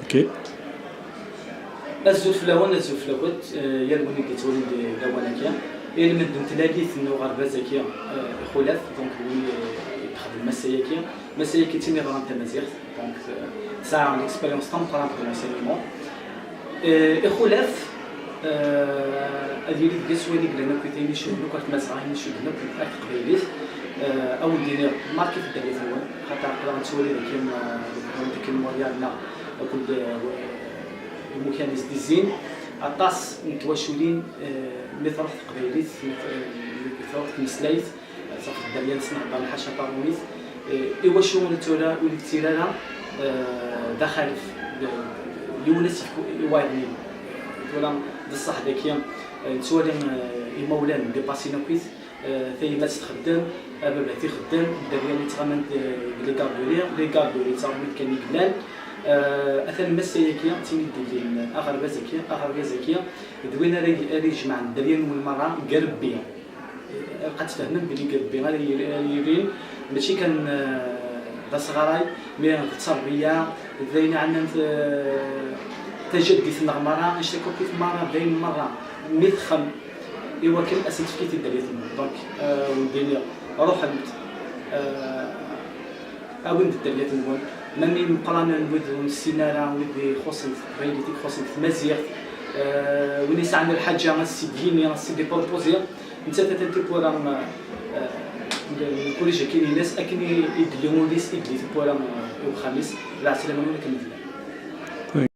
اوكي الزول فلاون الزول فلاوت يا الوني كيتولد لواناكيا يا المدن تلاقيت انه غربازاكيا خلاف دونك وي يخدم مساياكيا مساياكي تيمي غرام تمازيغ دونك ساعه اكسبيريونس تام طرام دو لونسينمون خلاف هذه اللي كسوالي قلنا كويتيني شنو كنت مزرعين شنو كنت اكثر قبيليت او دينار ماركت الدري هو خاطر نقدر نسولي ديك الموريالنا كل المكانيز ديزين الطاس متواشولين ملي طرحت قبيليت ملي طرحت مسلايت صافي الدريان سنعطى الحاشا طارونيت ايوا شو نتولا وليت تيرالا دخل يونس يوايني ولا بصح داكيا نتوالي المولان ديباسينا كويس ثاني ما تخدم بابا تيخدم الدريان يتغامن لي كاردوري تاعهم كان يقلال اثن مسايكيا تيني ديال اغربا زكيه دوينا راه يجمع الدريان والمراه قربيه بقات تفهمن بلي قربيه يرين ماشي كان دا صغاراي مي التربيه زينا عندنا تجدد المراه نشتكو كيف المراه بين مره ميتخم ايوا كان اسنت كيف الدريات دونك ودينا روح اون الدريات نقول ماني مقرانا نود السيناره ودي خصن ريليتي خصن مزيغ وني ساعنا الحاجه السيديني السيدي بروبوزي انت تتنتي بورا كل شيء كاين ناس اكني يدلموا ليس اكليت بورا الخميس لا سلام عليكم.